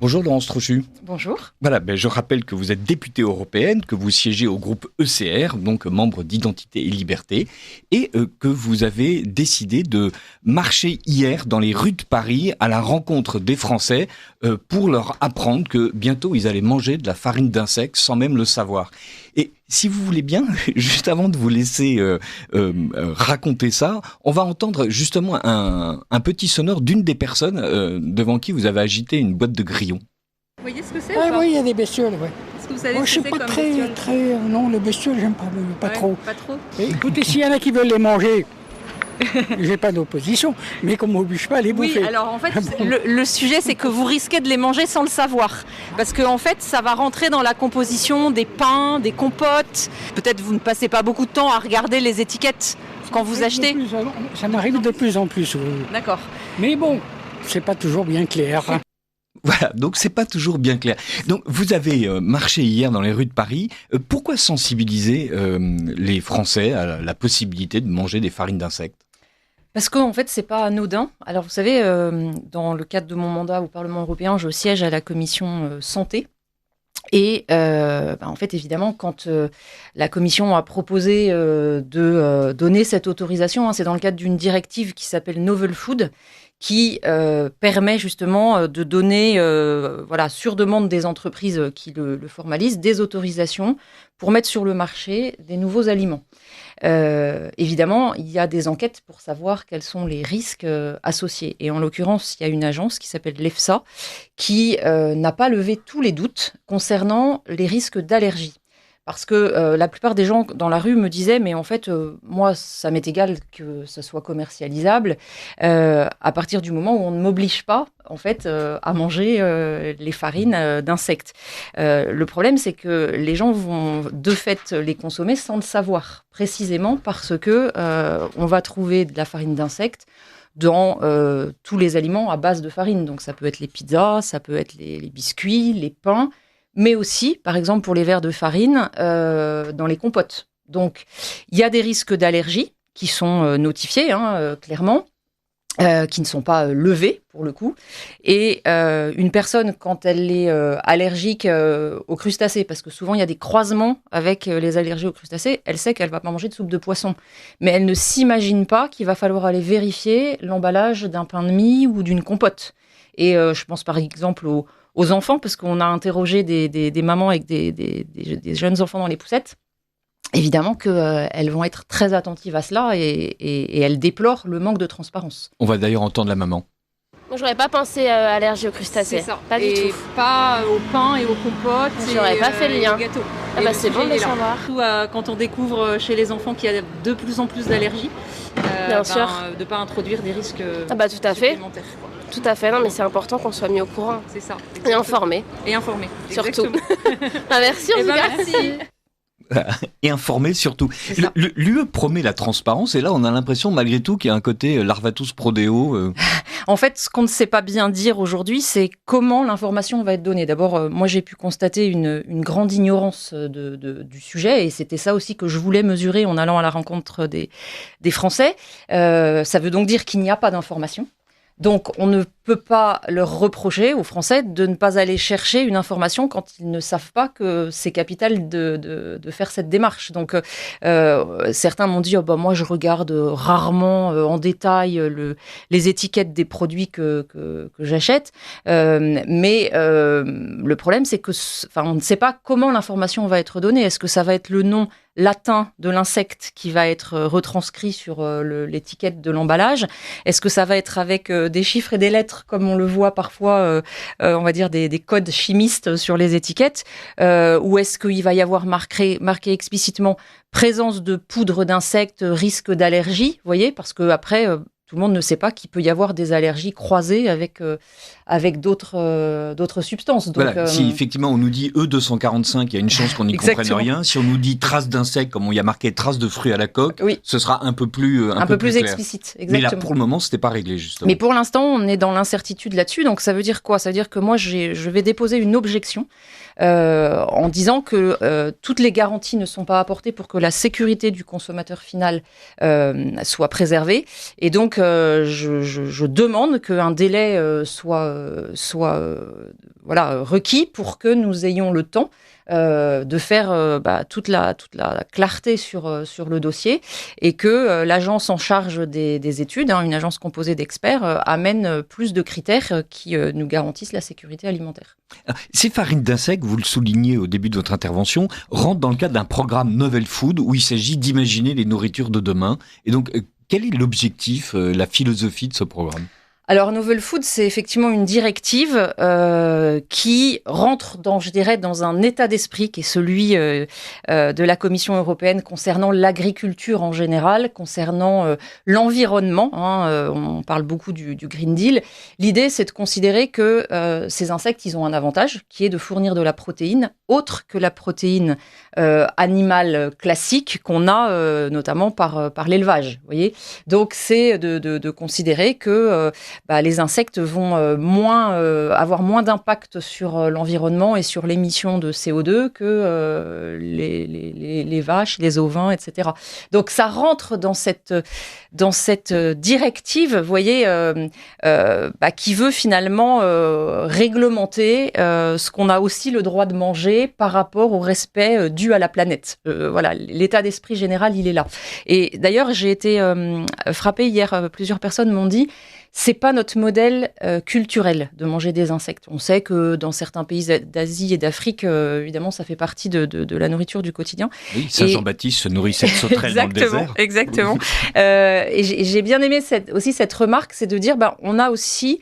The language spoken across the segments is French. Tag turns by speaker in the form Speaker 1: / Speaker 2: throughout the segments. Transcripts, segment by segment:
Speaker 1: Bonjour Laurence Trochu.
Speaker 2: Bonjour.
Speaker 1: Voilà, je rappelle que vous êtes députée européenne, que vous siégez au groupe ECR, donc membre d'Identité et Liberté, et que vous avez décidé de marcher hier dans les rues de Paris à la rencontre des Français pour leur apprendre que bientôt ils allaient manger de la farine d'insectes sans même le savoir. Et si vous voulez bien, juste avant de vous laisser raconter ça, on va entendre justement un petit sonore d'une des personnes devant qui vous avez agité une boîte de grillons.
Speaker 2: Vous voyez ce que c'est
Speaker 3: Oui, il y a des bestioles, oui.
Speaker 2: Est-ce que vous savez
Speaker 3: Moi,
Speaker 2: ce
Speaker 3: je
Speaker 2: que
Speaker 3: suis
Speaker 2: c'est
Speaker 3: pas
Speaker 2: comme bestioles
Speaker 3: non, les bestioles, j'aime pas trop.
Speaker 2: Pas trop.
Speaker 3: Et écoutez, s'il y en a qui veulent les manger, j'ai pas d'opposition, mais qu'on m'oblige pas à les bouffer.
Speaker 2: Oui, alors en fait, le sujet, c'est que vous risquez de les manger sans le savoir. Parce que en fait, ça va rentrer dans la composition des pains, des compotes. Peut-être vous ne passez pas beaucoup de temps à regarder les étiquettes quand vous achetez.
Speaker 3: Ça m'arrive de plus en plus.
Speaker 2: D'accord.
Speaker 3: Mais bon, c'est pas toujours bien clair.
Speaker 1: Voilà, donc c'est pas toujours bien clair. Donc vous avez marché hier dans les rues de Paris. Pourquoi sensibiliser les Français à la possibilité de manger des farines d'insectes ?
Speaker 2: Parce qu'en fait, c'est pas anodin. Alors vous savez, dans le cadre de mon mandat au Parlement européen, je siège à la commission santé. Et en fait, évidemment, quand la Commission a proposé de donner cette autorisation, c'est dans le cadre d'une directive qui s'appelle Novel Food, qui permet justement de donner, sur demande des entreprises qui le formalisent, des autorisations pour mettre sur le marché des nouveaux aliments. Évidemment, il y a des enquêtes pour savoir quels sont les risques associés. Et en l'occurrence, il y a une agence qui s'appelle l'EFSA qui n'a pas levé tous les doutes concernant les risques d'allergie. Parce que la plupart des gens dans la rue me disaient, mais en fait, moi, ça m'est égal que ça soit commercialisable, à partir du moment où on ne m'oblige pas, en fait, à manger les farines d'insectes. Le problème, c'est que les gens vont de fait les consommer sans le savoir, précisément parce que on va trouver de la farine d'insectes dans tous les aliments à base de farine. Donc ça peut être les pizzas, ça peut être les biscuits, les pains, mais aussi, par exemple, pour les verres de farine, dans les compotes. Donc, il y a des risques d'allergie qui sont notifiés, clairement, qui ne sont pas levés, pour le coup. Et une personne, quand elle est allergique aux crustacés, parce que souvent, il y a des croisements avec les allergies aux crustacés, elle sait qu'elle ne va pas manger de soupe de poisson. Mais elle ne s'imagine pas qu'il va falloir aller vérifier l'emballage d'un pain de mie ou d'une compote. Et je pense, par exemple, aux enfants, parce qu'on a interrogé des mamans avec des jeunes enfants dans les poussettes. Évidemment qu'elles vont être très attentives à cela et elles déplorent le manque de transparence.
Speaker 1: On va d'ailleurs entendre la maman.
Speaker 4: Moi, j'aurais pas pensé à allergie aux crustacés.
Speaker 2: C'est ça.
Speaker 4: Pas du tout.
Speaker 2: Pas au pain et aux compotes.
Speaker 4: J'aurais pas fait le lien.
Speaker 2: Au gâteau.
Speaker 4: Ah bah c'est bon de le savoir.
Speaker 2: Surtout quand on découvre chez les enfants qu'il y a de plus en plus d'allergies,
Speaker 4: Bien sûr.
Speaker 2: de ne pas introduire des risques
Speaker 4: Ah bah tout à fait.
Speaker 2: supplémentaires. Quoi.
Speaker 4: Tout à fait, non mais c'est important qu'on soit mis au courant.
Speaker 2: C'est ça.
Speaker 4: Et informé.
Speaker 2: Et informé.
Speaker 4: Surtout.
Speaker 2: Exactement.
Speaker 4: Merci en tout cas.
Speaker 2: Merci.
Speaker 1: Et informer surtout. L'UE promet la transparence et là on a l'impression malgré tout qu'il y a un côté larvatus prodeo.
Speaker 2: En fait, ce qu'on ne sait pas bien dire aujourd'hui, c'est comment l'information va être donnée. D'abord, moi j'ai pu constater une grande ignorance du sujet et c'était ça aussi que je voulais mesurer en allant à la rencontre des Français. Ça veut donc dire qu'il n'y a pas d'information. Donc, on ne peut pas leur reprocher aux Français de ne pas aller chercher une information quand ils ne savent pas que c'est capital de faire cette démarche. Donc, certains m'ont dit moi, je regarde rarement en détail les étiquettes des produits que j'achète. Mais le problème, c'est que, on ne sait pas comment l'information va être donnée. Est-ce que ça va être le nom latin de l'insecte qui va être retranscrit sur l'étiquette de l'emballage? Est-ce que ça va être avec des chiffres et des lettres, comme on le voit parfois, on va dire des codes chimistes sur les étiquettes, ou est-ce qu'il va y avoir marqué explicitement présence de poudre d'insectes, risque d'allergie, vous voyez, parce que après tout le monde ne sait pas qu'il peut y avoir des allergies croisées avec d'autres substances. Donc,
Speaker 1: voilà, si effectivement on nous dit E245, il y a une chance qu'on n'y comprenne rien. Si on nous dit traces d'insectes, comme il y a marqué traces de fruits à la coque, oui, ce sera un peu plus clair.
Speaker 2: Explicite. Exactement.
Speaker 1: Mais là, pour le moment, c'était pas réglé justement.
Speaker 2: Mais pour l'instant, on est dans l'incertitude là-dessus. Donc ça veut dire quoi? Ça veut dire que moi, je vais déposer une objection en disant que toutes les garanties ne sont pas apportées pour que la sécurité du consommateur final soit préservée. Et donc, je demande qu'un délai soit requis pour que nous ayons le temps de faire toute la clarté sur le dossier et que l'agence en charge des études, une agence composée d'experts, amène plus de critères qui nous garantissent la sécurité alimentaire.
Speaker 1: Ces farines d'insectes, vous le soulignez au début de votre intervention, rentrent dans le cadre d'un programme Novel Food où il s'agit d'imaginer les nourritures de demain. Et donc, quel est l'objectif, la philosophie de ce programme ?
Speaker 2: Alors, Novel Food, c'est effectivement une directive qui rentre dans un état d'esprit qui est celui de la Commission européenne concernant l'agriculture en général, concernant l'environnement. On parle beaucoup du Green Deal. L'idée, c'est de considérer que ces insectes, ils ont un avantage qui est de fournir de la protéine autre que la protéine animale classique qu'on a notamment par l'élevage. Vous voyez, donc, c'est de considérer que les insectes vont avoir moins d'impact sur l'environnement et sur l'émission de CO2 que les vaches, les ovins, etc. Donc ça rentre dans cette directive, vous voyez, qui veut finalement réglementer ce qu'on a aussi le droit de manger par rapport au respect dû à la planète. Voilà, l'état d'esprit général, il est là. Et d'ailleurs, j'ai été frappée hier, plusieurs personnes m'ont dit c'est pas notre modèle culturel de manger des insectes. On sait que dans certains pays d'Asie et d'Afrique, évidemment, ça fait partie de la nourriture du quotidien.
Speaker 1: Oui, Saint Jean-Baptiste se nourrissait de sauterelles dans le désert.
Speaker 2: Exactement. Et j'ai bien aimé cette remarque, c'est de dire, on a aussi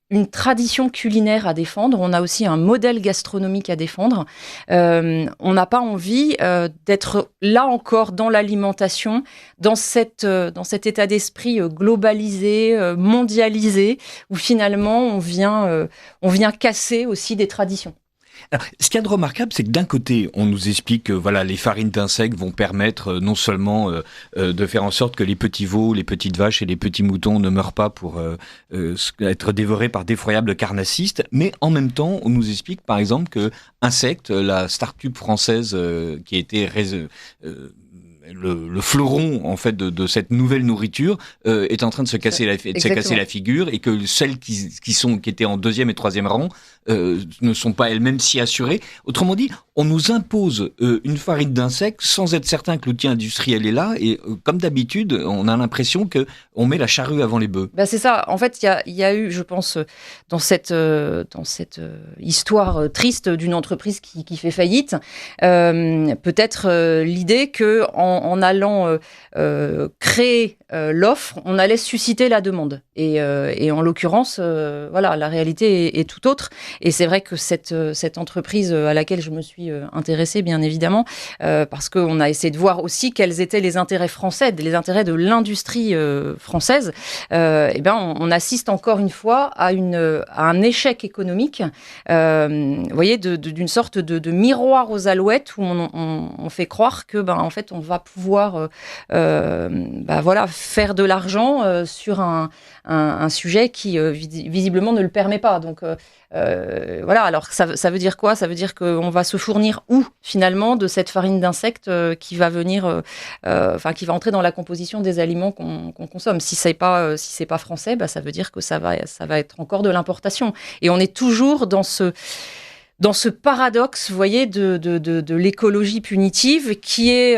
Speaker 2: une tradition culinaire à défendre, on a aussi un modèle gastronomique à défendre. On n'a pas envie d'être là encore dans l'alimentation, dans cet état d'esprit globalisé, mondialisé, où finalement on vient casser aussi des traditions.
Speaker 1: Alors, ce qu'il y a de remarquable, c'est que d'un côté, on nous explique que les farines d'insectes vont permettre non seulement de faire en sorte que les petits veaux, les petites vaches et les petits moutons ne meurent pas pour être dévorés par d'effroyables carnassistes, mais en même temps, on nous explique par exemple que Insect, la start-up française qui a été le fleuron en fait de cette nouvelle nourriture est en train de se casser la figure et que celles qui étaient en deuxième et troisième rang ne sont pas elles-mêmes si assurées. Autrement dit, on nous impose une farine d'insectes sans être certain que l'outil industriel est là et comme d'habitude, on a l'impression que on met la charrue avant les bœufs.
Speaker 2: C'est ça. En fait, il y a eu, je pense, dans cette histoire triste d'une entreprise qui fait faillite, peut-être l'idée que en allant créer l'offre, on allait susciter la demande. Et en l'occurrence, la réalité est tout autre. Et c'est vrai que cette entreprise à laquelle je me suis intéressée, bien évidemment, parce qu'on a essayé de voir aussi quels étaient les intérêts français, les intérêts de l'industrie française, on assiste encore une fois à un échec économique, vous voyez, d'une sorte de miroir aux alouettes où on fait croire que, en fait, on va pouvoir faire de l'argent sur un sujet qui visiblement ne le permet pas. Donc alors ça veut dire quoi ? Ça veut dire qu'on va se fournir où finalement de cette farine d'insectes qui va venir, qui va entrer dans la composition des aliments qu'on consomme. Si c'est pas français, ça veut dire que ça va être encore de l'importation. Et on est toujours dans ce paradoxe, vous voyez, de l'écologie punitive qui est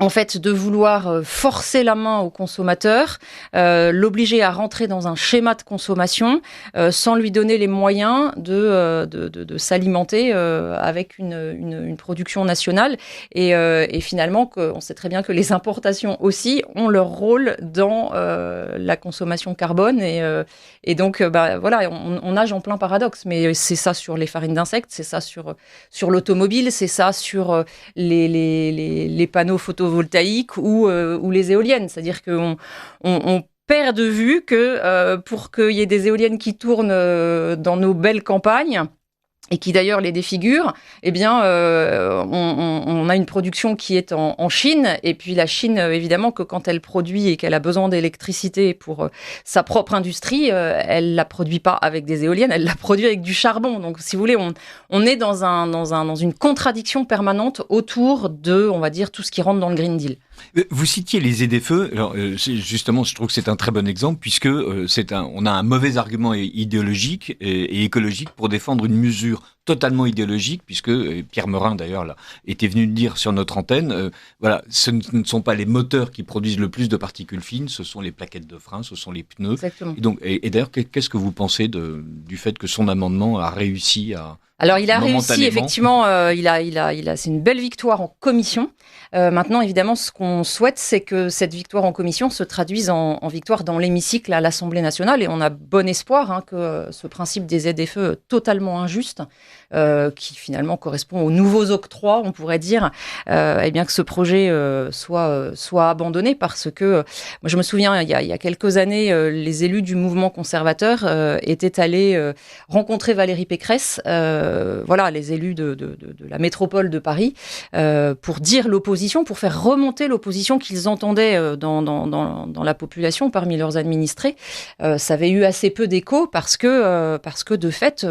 Speaker 2: en fait, de vouloir forcer la main au consommateur, l'obliger à rentrer dans un schéma de consommation sans lui donner les moyens de s'alimenter avec une production nationale. Et finalement, on sait très bien que les importations aussi ont leur rôle dans la consommation carbone. Et donc, on nage en plein paradoxe. Mais c'est ça sur les farines d'insectes, c'est ça sur l'automobile, c'est ça sur les panneaux photovoltaïques ou les éoliennes. C'est-à-dire qu'on perd de vue que pour qu'il y ait des éoliennes qui tournent dans nos belles campagnes, et qui d'ailleurs les défigurent, on a une production qui est en Chine, et puis la Chine, évidemment, que quand elle produit et qu'elle a besoin d'électricité pour sa propre industrie, elle la produit pas avec des éoliennes, elle la produit avec du charbon. Donc, si vous voulez, on est dans une contradiction permanente autour de, on va dire, tout ce qui rentre dans le Green Deal.
Speaker 1: Vous citiez les ZFE. Alors, justement, je trouve que c'est un très bon exemple puisque on a un mauvais argument idéologique et écologique pour défendre une mesure totalement idéologique, puisque Pierre Meurin d'ailleurs là était venu le dire sur notre antenne. Voilà, ce ne sont pas les moteurs qui produisent le plus de particules fines, ce sont les plaquettes de frein, ce sont les pneus.
Speaker 2: Exactement.
Speaker 1: Et d'ailleurs, qu'est-ce que vous pensez du fait que son amendement a réussi à...
Speaker 2: Alors il a réussi, effectivement, c'est une belle victoire en commission. Maintenant, évidemment, ce qu'on souhaite, c'est que cette victoire en commission se traduise en victoire dans l'hémicycle à l'Assemblée nationale. Et on a bon espoir que ce principe des ZFE totalement injuste, qui finalement correspond aux nouveaux octrois, on pourrait dire, eh bien que ce projet soit abandonné, parce que moi je me souviens, il y a quelques années, les élus du mouvement conservateur étaient allés rencontrer Valérie Pécresse, les élus de la métropole de Paris, pour dire l'opposition, pour faire remonter l'opposition qu'ils entendaient dans la population parmi leurs administrés. Ça avait eu assez peu d'écho parce que de fait,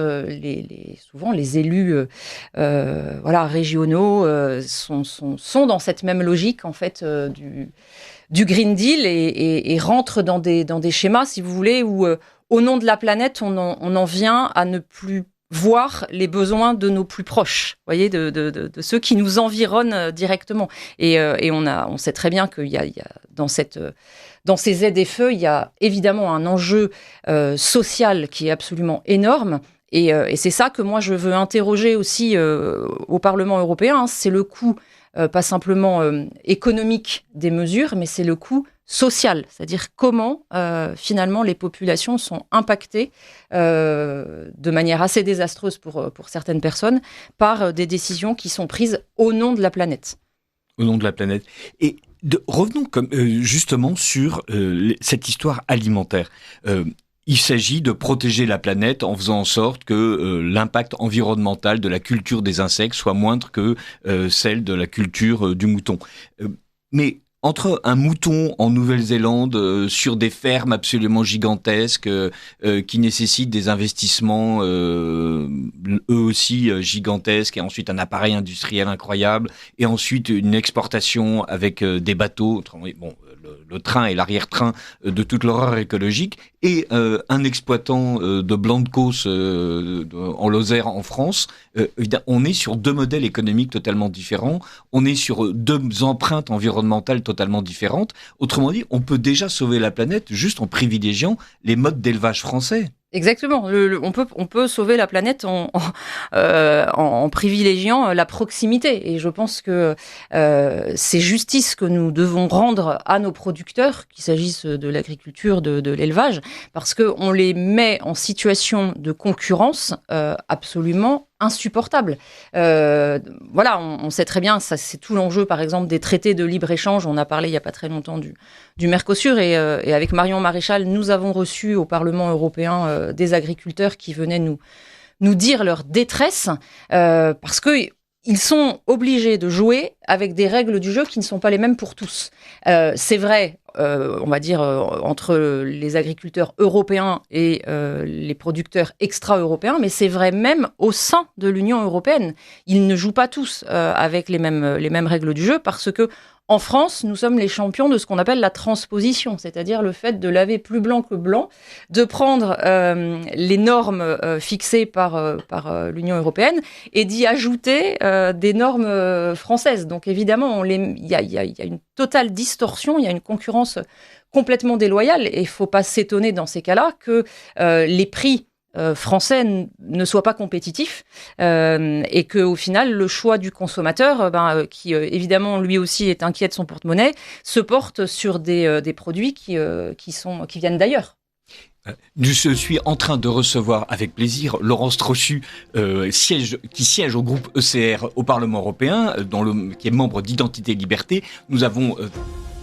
Speaker 2: souvent les élus régionaux sont dans cette même logique en fait du Green Deal et rentrent dans des schémas, si vous voulez, où au nom de la planète, on en vient à ne plus voir les besoins de nos plus proches, voyez, de ceux qui nous environnent directement. Et on sait très bien qu'il y a dans ces ZFE, il y a évidemment un enjeu social qui est absolument énorme. Et c'est ça que moi je veux interroger aussi au Parlement européen. C'est le coût, pas simplement économique des mesures, mais c'est le coût social, c'est-à-dire comment finalement les populations sont impactées de manière assez désastreuse pour certaines personnes par des décisions qui sont prises au nom de la planète.
Speaker 1: Au nom de la planète. Et revenons justement sur cette histoire alimentaire. Il s'agit de protéger la planète en faisant en sorte que l'impact environnemental de la culture des insectes soit moindre que celle de la culture du mouton. Mais entre un mouton en Nouvelle-Zélande sur des fermes absolument gigantesques qui nécessitent des investissements eux aussi gigantesques, et ensuite un appareil industriel incroyable, et ensuite une exportation avec des bateaux, le train et l'arrière-train de toute l'horreur écologique, et un exploitant de blanc de Causse en Lozère en France, on est sur deux modèles économiques totalement différents, on est sur deux empreintes environnementales totalement différentes. Autrement dit, on peut déjà sauver la planète juste en privilégiant les modes d'élevage français.
Speaker 2: Exactement. On peut sauver la planète en privilégiant la proximité. Et je pense que c'est justice que nous devons rendre à nos producteurs, qu'il s'agisse de l'agriculture, de l'élevage, parce qu'on les met en situation de concurrence absolument insupportable. On sait très bien, ça c'est tout l'enjeu par exemple des traités de libre-échange. On a parlé il n'y a pas très longtemps du Mercosur et avec Marion Maréchal, nous avons reçu au Parlement européen des agriculteurs qui venaient nous dire leur détresse parce que ils sont obligés de jouer avec des règles du jeu qui ne sont pas les mêmes pour tous. C'est vrai, on va dire, entre les agriculteurs européens et les producteurs extra-européens, mais c'est vrai même au sein de l'Union européenne. Ils ne jouent pas tous avec les mêmes règles du jeu parce que en France, nous sommes les champions de ce qu'on appelle la transposition, c'est-à-dire le fait de laver plus blanc que blanc, de prendre les normes fixées par l'Union européenne et d'y ajouter des normes françaises. Donc évidemment, il y a une totale distorsion, il y a une concurrence complètement déloyale et il ne faut pas s'étonner dans ces cas-là que les prix français ne soit pas compétitif et que au final le choix du consommateur qui évidemment lui aussi est inquiet de son porte-monnaie se porte sur des produits qui viennent d'ailleurs.
Speaker 1: Je suis en train de recevoir avec plaisir Laurence Trochu, qui siège au groupe ECR au Parlement européen, qui est membre d'Identité et Liberté. Nous avons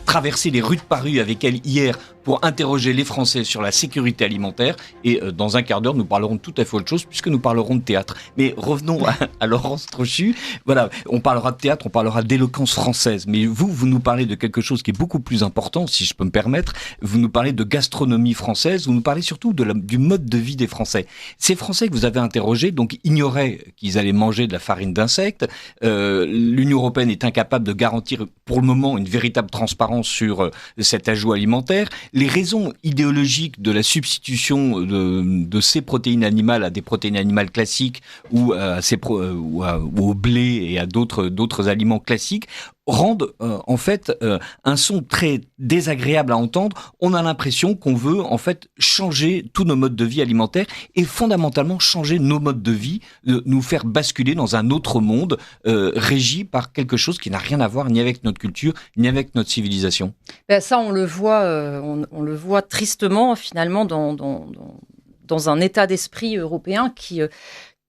Speaker 1: traversé les rues de Paris avec elle hier pour interroger les Français sur la sécurité alimentaire. Et dans un quart d'heure, nous parlerons de tout à fait autre chose, puisque nous parlerons de théâtre. Mais revenons à Laurence Trochu. Voilà, on parlera de théâtre, on parlera d'éloquence française. Mais vous nous parlez de quelque chose qui est beaucoup plus important, si je peux me permettre. Vous nous parlez de gastronomie française, vous nous parlez surtout du mode de vie des Français. Ces Français que vous avez interrogés, donc, ignoraient qu'ils allaient manger de la farine d'insectes. L'Union européenne est incapable de garantir, pour le moment, une véritable transparence sur cet ajout alimentaire. Les raisons idéologiques de la substitution de ces protéines animales à des protéines animales classiques ou au blé et à d'autres aliments classiques rendent en fait un son très désagréable à entendre. On a l'impression qu'on veut en fait changer tous nos modes de vie alimentaires et fondamentalement changer nos modes de vie, nous faire basculer dans un autre monde régi par quelque chose qui n'a rien à voir ni avec notre culture ni avec notre civilisation.
Speaker 2: Ben ça, on le voit tristement finalement dans un état d'esprit européen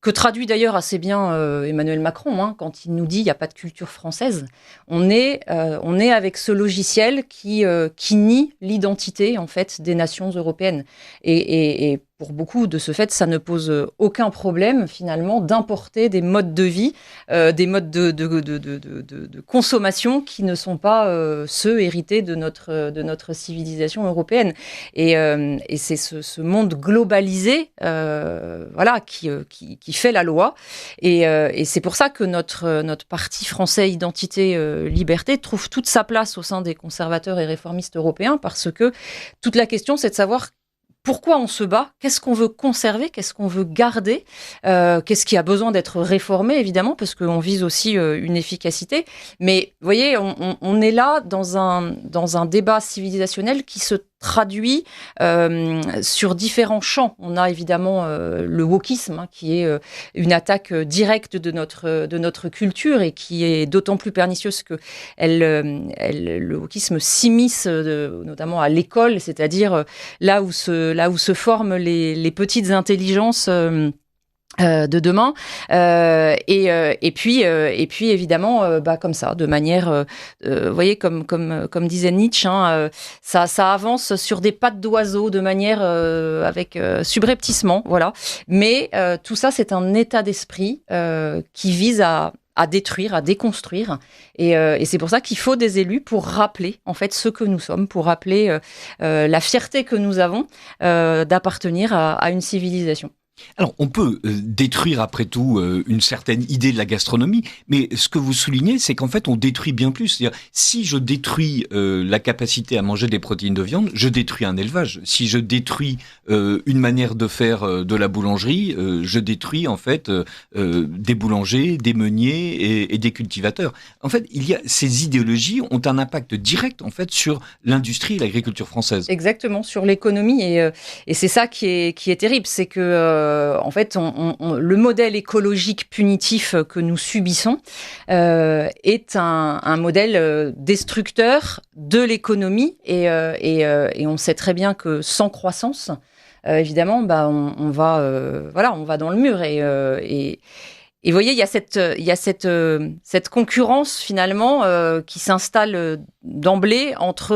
Speaker 2: que traduit d'ailleurs assez bien Emmanuel Macron, quand il nous dit il n'y a pas de culture française. On est avec ce logiciel qui nie l'identité en fait des nations européennes. Et pour beaucoup, de ce fait, ça ne pose aucun problème finalement d'importer des modes de vie, des modes de consommation qui ne sont pas ceux hérités de notre civilisation européenne. Et c'est ce monde globalisé, qui fait la loi. Et c'est pour ça que notre parti français Identité Liberté trouve toute sa place au sein des conservateurs et réformistes européens, parce que toute la question, c'est de savoir pourquoi on se bat, qu'est-ce qu'on veut conserver, qu'est-ce qu'on veut garder, qu'est-ce qui a besoin d'être réformé, évidemment, parce qu'on vise aussi une efficacité. Mais vous voyez, on est là dans un débat civilisationnel qui se traduit sur différents champs. On a évidemment le wokisme, qui est une attaque directe de notre culture et qui est d'autant plus pernicieuse que le wokisme s'immisce notamment à l'école, c'est-à-dire là où se forment les petites intelligences de demain, et puis évidemment comme ça, de manière vous voyez, comme disait Nietzsche, ça avance sur des pattes d'oiseau de manière avec subrepticement, voilà. Mais tout ça, c'est un état d'esprit qui vise à détruire, à déconstruire, et c'est pour ça qu'il faut des élus pour rappeler en fait ce que nous sommes, pour rappeler la fierté que nous avons d'appartenir à une civilisation.
Speaker 1: Alors, on peut détruire après tout une certaine idée de la gastronomie, mais ce que vous soulignez, c'est qu'en fait, on détruit bien plus. C'est-à-dire, si je détruis la capacité à manger des protéines de viande, je détruis un élevage. Si je détruis une manière de faire de la boulangerie, je détruis en fait des boulangers, des meuniers et des cultivateurs. En fait, ces idéologies ont un impact direct en fait sur l'industrie et l'agriculture française.
Speaker 2: Exactement, sur l'économie, et c'est ça qui est terrible, c'est que en fait, le modèle écologique punitif que nous subissons est un modèle destructeur de l'économie, et on sait très bien que sans croissance, évidemment, on va dans le mur, et vous voyez, il y a cette concurrence finalement qui s'installe d'emblée entre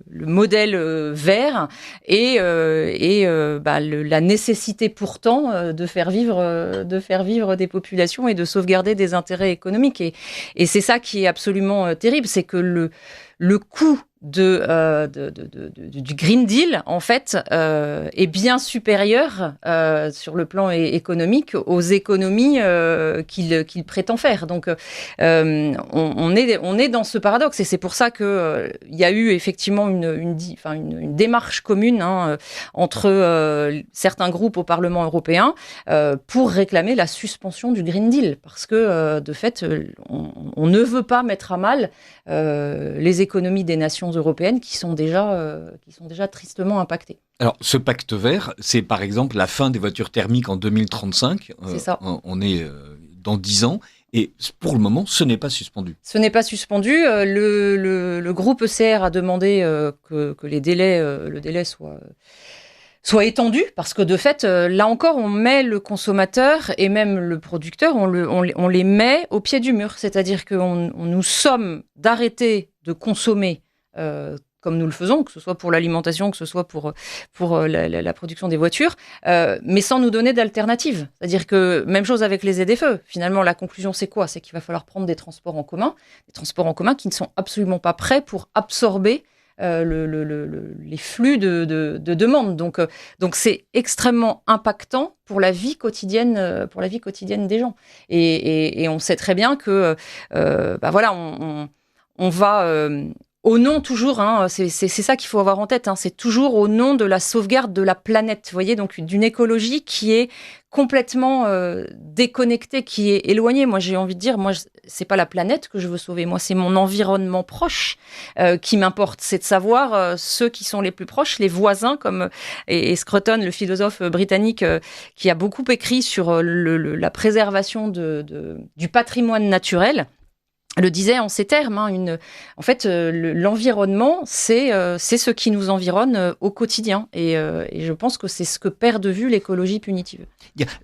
Speaker 2: le modèle vert et la nécessité pourtant de faire vivre des populations et de sauvegarder des intérêts économiques. Et c'est ça qui est absolument terrible, c'est que le coût du Green Deal, en fait, est bien supérieur sur le plan économique aux économies qu'il prétend faire. Donc, on est dans ce paradoxe, et c'est pour ça que il y a eu effectivement une démarche commune entre certains groupes au Parlement européen pour réclamer la suspension du Green Deal, parce que de fait, on ne veut pas mettre à mal les économies des nations européennes qui sont déjà tristement impactées.
Speaker 1: Alors, ce pacte vert, c'est par exemple la fin des voitures thermiques en 2035.
Speaker 2: C'est ça.
Speaker 1: On est dans 10 ans. Et pour le moment, ce n'est pas suspendu.
Speaker 2: Ce n'est pas suspendu. Le groupe ECR a demandé que le délai soit étendu, parce que de fait, là encore, on met le consommateur et même le producteur, on les met au pied du mur. C'est-à-dire que nous sommes d'arrêter de consommer comme nous le faisons, que ce soit pour l'alimentation, que ce soit pour la production des voitures, mais sans nous donner d'alternative. C'est-à-dire que même chose avec les ZFE. Finalement, la conclusion, c'est quoi? C'est qu'il va falloir prendre des transports en commun qui ne sont absolument pas prêts pour absorber les flux de demande. Donc c'est extrêmement impactant pour la vie quotidienne des gens. Et on sait très bien que on va au nom toujours, c'est ça qu'il faut avoir en tête, c'est toujours au nom de la sauvegarde de la planète, vous voyez, donc d'une écologie qui est complètement déconnectée, qui est éloignée. Moi, j'ai envie de dire, c'est pas la planète que je veux sauver, moi, c'est mon environnement proche qui m'importe. C'est de savoir ceux qui sont les plus proches, les voisins, comme et Scruton, le philosophe britannique, qui a beaucoup écrit sur la préservation du patrimoine naturel, le disait en ces termes. En fait, l'environnement, c'est ce qui nous environne au quotidien. Et je pense que c'est ce que perd de vue l'écologie punitive.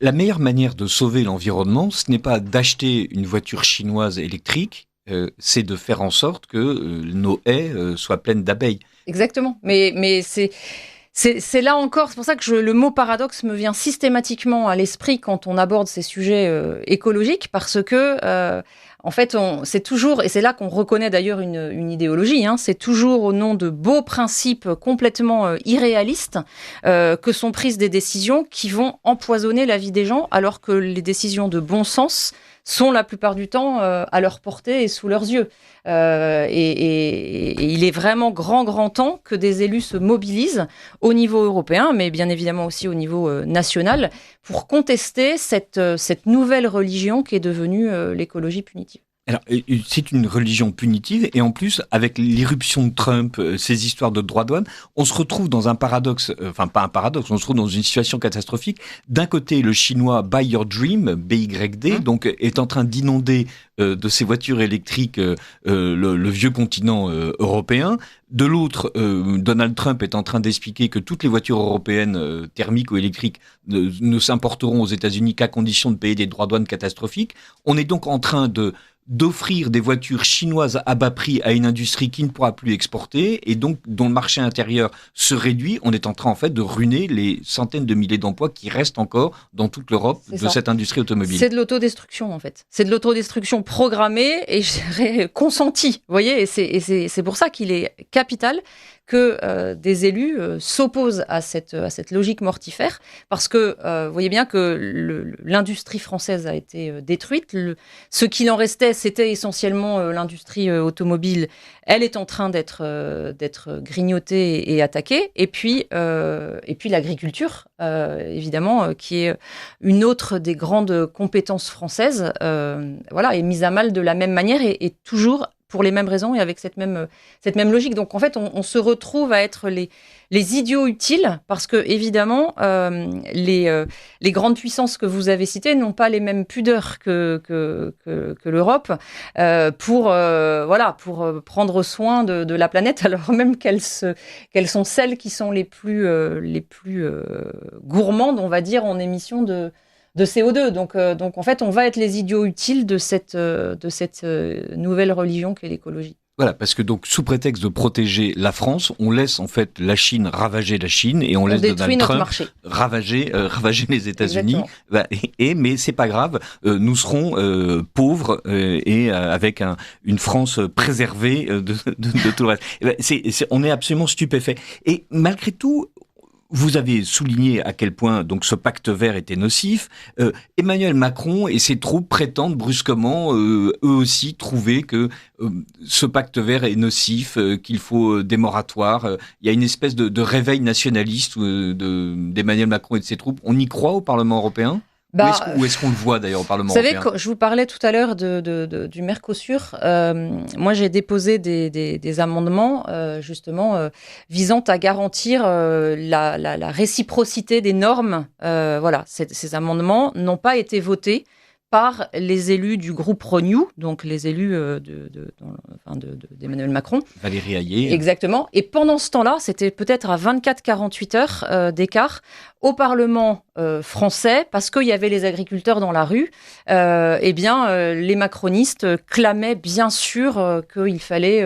Speaker 1: La meilleure manière de sauver l'environnement, ce n'est pas d'acheter une voiture chinoise électrique, c'est de faire en sorte que nos haies soient pleines d'abeilles.
Speaker 2: Exactement. Mais c'est là encore, c'est pour ça que le mot paradoxe me vient systématiquement à l'esprit quand on aborde ces sujets écologiques, parce que en fait, c'est toujours, et c'est là qu'on reconnaît d'ailleurs une idéologie, c'est toujours au nom de beaux principes complètement irréalistes que sont prises des décisions qui vont empoisonner la vie des gens, alors que les décisions de bon sens sont la plupart du temps à leur portée et sous leurs yeux. Et il est vraiment grand temps que des élus se mobilisent au niveau européen, mais bien évidemment aussi au niveau national, pour contester cette nouvelle religion qui est devenue l'écologie punitive.
Speaker 1: Alors, c'est une religion punitive, et en plus, avec l'irruption de Trump, ces histoires de droits douane, on se retrouve dans un paradoxe, enfin pas un paradoxe, on se trouve dans une situation catastrophique. D'un côté, le chinois Buy Your Dream, BYD, donc est en train d'inonder de ses voitures électriques le vieux continent européen. De l'autre, Donald Trump est en train d'expliquer que toutes les voitures européennes thermiques ou électriques ne s'importeront aux États-Unis qu'à condition de payer des droits douane catastrophiques. On est donc en train d'offrir des voitures chinoises à bas prix à une industrie qui ne pourra plus exporter et donc dont le marché intérieur se réduit. On est en train en fait de ruiner les centaines de milliers d'emplois qui restent encore dans toute l'Europe cette industrie automobile.
Speaker 2: C'est de l'autodestruction en fait. C'est de l'autodestruction programmée et je dirais consentie. Vous voyez, et c'est pour ça qu'il est capital que des élus s'opposent à cette logique mortifère, parce que vous voyez bien que l'industrie française a été détruite. Ce qu'il en restait, c'était essentiellement l'industrie automobile. Elle est en train d'être grignotée et attaquée. Et puis l'agriculture, évidemment, qui est une autre des grandes compétences françaises, est mise à mal de la même manière et toujours pour les mêmes raisons et avec cette même logique. Donc en fait, on se retrouve à être les idiots utiles, parce que évidemment, les grandes puissances que vous avez citées n'ont pas les mêmes pudeurs que l'Europe pour prendre soin de la planète, alors même qu'elles sont celles qui sont les plus gourmandes, on va dire, en émissions de CO2. Donc en fait, on va être les idiots utiles de cette nouvelle religion qu'est l'écologie.
Speaker 1: Voilà, parce que donc sous prétexte de protéger la France, on laisse en fait la Chine ravager la Chine et on laisse Donald Trump ravager les États-Unis. Mais c'est pas grave, nous serons pauvres et avec une France préservée de tout le reste. On est absolument stupéfait. Et malgré tout, vous avez souligné à quel point donc ce pacte vert était nocif. Emmanuel Macron et ses troupes prétendent brusquement, eux aussi, trouver que ce pacte vert est nocif, qu'il faut des moratoires. Il y a une espèce de réveil nationaliste d'Emmanuel Macron et de ses troupes. On y croit au Parlement européen ? Où est-ce qu'on le voit d'ailleurs au Parlement européen ?
Speaker 2: Vous savez, je vous parlais tout à l'heure du Mercosur. Moi, j'ai déposé des amendements justement visant à garantir la réciprocité des normes. Ces amendements n'ont pas été votés par les élus du groupe Renew, donc les élus d'Emmanuel Macron.
Speaker 1: Valérie Hayé.
Speaker 2: Exactement. Et pendant ce temps-là, c'était peut-être à 24-48 heures d'écart, au Parlement français, parce qu'il y avait les agriculteurs dans la rue, les macronistes clamaient bien sûr qu'il fallait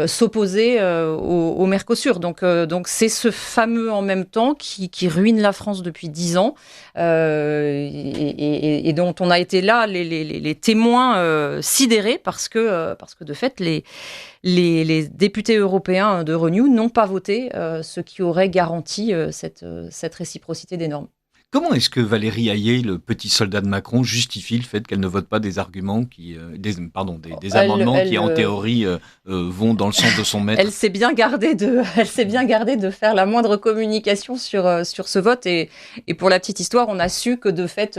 Speaker 2: s'opposer au Mercosur. Donc c'est ce fameux en même temps qui ruine la France depuis 10 ans et dont on a été là les témoins sidérés parce que de fait les députés européens de Renew n'ont pas voté ce qui aurait garanti cette réciprocité des normes.
Speaker 1: Comment est-ce que Valérie Hayé, le petit soldat de Macron, justifie le fait qu'elle ne vote pas des arguments des amendements qui, en théorie, vont dans le sens de son maître?
Speaker 2: Elle s'est bien gardée de faire la moindre communication sur ce vote. Et pour la petite histoire, on a su que, de fait,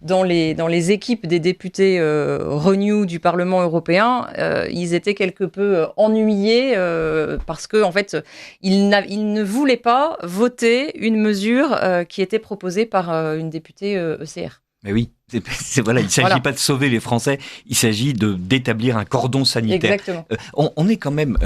Speaker 2: dans les équipes des députés Renew du Parlement européen, ils étaient quelque peu ennuyés parce que, en fait, ils ne voulaient pas voter une mesure qui était proposée par une députée ECR.
Speaker 1: Mais oui, il ne s'agit pas de sauver les Français, il s'agit d'établir un cordon sanitaire.
Speaker 2: Exactement.
Speaker 1: On est quand même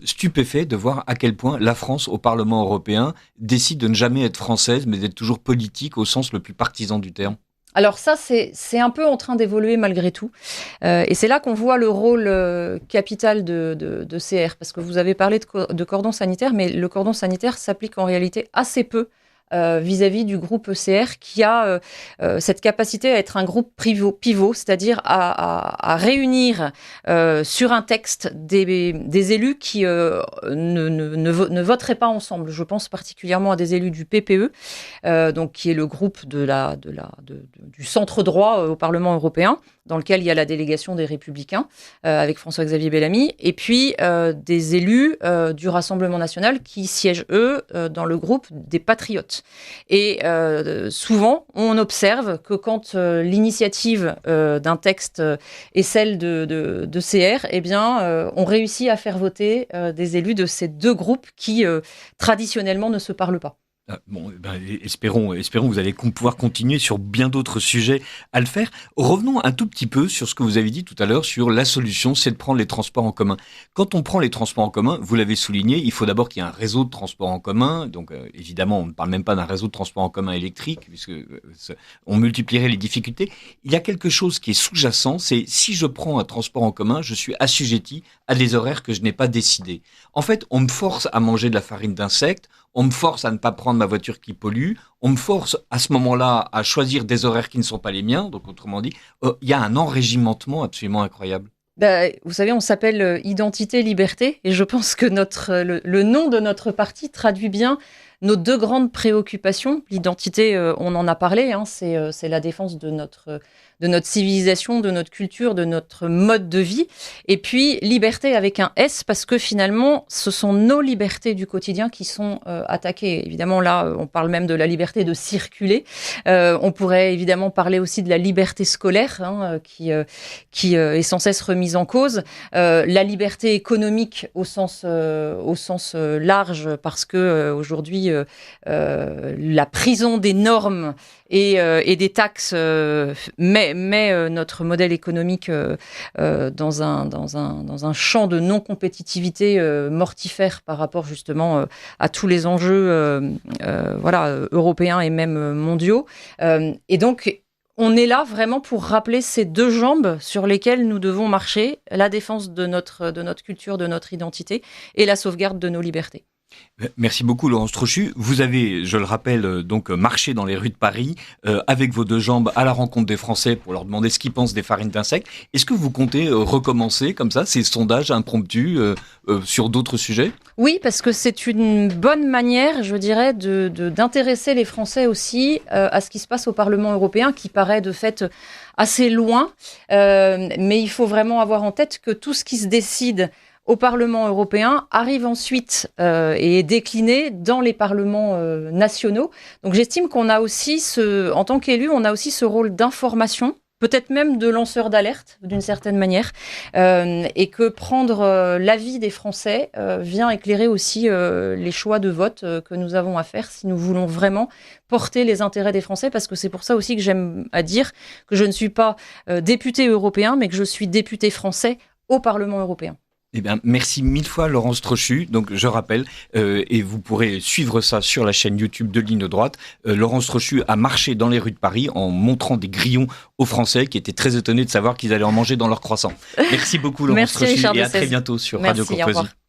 Speaker 1: stupéfait de voir à quel point la France, au Parlement européen, décide de ne jamais être française, mais d'être toujours politique au sens le plus partisan du terme.
Speaker 2: Alors ça, c'est un peu en train d'évoluer malgré tout. Et c'est là qu'on voit le rôle capital de CR, parce que vous avez parlé de cordon sanitaire, mais le cordon sanitaire s'applique en réalité assez peu vis-à-vis du groupe ECR qui a cette capacité à être un groupe pivot, c'est-à-dire à réunir sur un texte des élus qui ne voteraient pas ensemble. Je pense particulièrement à des élus du PPE, donc qui est le groupe du centre droit au Parlement européen, dans lequel il y a la délégation des Républicains avec François-Xavier Bellamy, et puis des élus du Rassemblement national qui siègent, eux, dans le groupe des Patriotes. Et souvent, on observe que quand l'initiative d'un texte est celle de CR, on réussit à faire voter des élus de ces deux groupes qui, traditionnellement, ne se parlent pas.
Speaker 1: Espérons que vous allez pouvoir continuer sur bien d'autres sujets à le faire. Revenons un tout petit peu sur ce que vous avez dit tout à l'heure sur la solution, c'est de prendre les transports en commun. Quand on prend les transports en commun, vous l'avez souligné, il faut d'abord qu'il y ait un réseau de transports en commun. Donc évidemment, on ne parle même pas d'un réseau de transports en commun électrique, puisque on multiplierait les difficultés. Il y a quelque chose qui est sous-jacent, c'est si je prends un transport en commun, je suis assujetti à des horaires que je n'ai pas décidés. En fait, on me force à manger de la farine d'insectes, on me force à ne pas prendre ma voiture qui pollue, on me force à ce moment-là à choisir des horaires qui ne sont pas les miens, donc autrement dit, il y a un enrégimentement absolument incroyable.
Speaker 2: Vous savez, on s'appelle Identité, Liberté, et je pense que le nom de notre parti traduit bien nos deux grandes préoccupations. L'identité, on en a parlé, c'est la défense de notre civilisation, de notre culture, de notre mode de vie. Et puis, liberté avec un S, parce que finalement, ce sont nos libertés du quotidien qui sont attaquées. Évidemment, là, on parle même de la liberté de circuler. On pourrait évidemment parler aussi de la liberté scolaire, qui est sans cesse remise en cause. La liberté économique au sens large, parce que aujourd'hui, la prison des normes et des taxes met notre modèle économique dans un champ de non-compétitivité mortifère par rapport justement à tous les enjeux européens et même mondiaux. Et donc, on est là vraiment pour rappeler ces deux jambes sur lesquelles nous devons marcher, la défense de notre culture, de notre identité et la sauvegarde de nos libertés.
Speaker 1: Merci beaucoup Laurence Trochu. Vous avez, je le rappelle, donc marché dans les rues de Paris avec vos deux jambes à la rencontre des Français pour leur demander ce qu'ils pensent des farines d'insectes. Est-ce que vous comptez recommencer comme ça ces sondages impromptus sur d'autres sujets ?
Speaker 2: Oui, parce que c'est une bonne manière, je dirais, d'intéresser les Français aussi à ce qui se passe au Parlement européen, qui paraît de fait assez loin. Mais il faut vraiment avoir en tête que tout ce qui se décide au Parlement européen arrive ensuite et est décliné dans les parlements nationaux. Donc j'estime qu'on a aussi en tant qu'élu, on a aussi ce rôle d'information peut-être même de lanceur d'alerte, d'une certaine manière, et que prendre l'avis des Français vient éclairer aussi les choix de vote que nous avons à faire si nous voulons vraiment porter les intérêts des Français, parce que c'est pour ça aussi que j'aime à dire que je ne suis pas député européen, mais que je suis député français au Parlement européen.
Speaker 1: Eh bien, merci mille fois Laurence Trochu. Donc, je rappelle, et vous pourrez suivre ça sur la chaîne YouTube de Ligne Droite, Laurence Trochu a marché dans les rues de Paris en montrant des grillons aux Français qui étaient très étonnés de savoir qu'ils allaient en manger dans leur croissant. Merci beaucoup Laurence Trochu et à très bientôt sur Radio Courtoisie.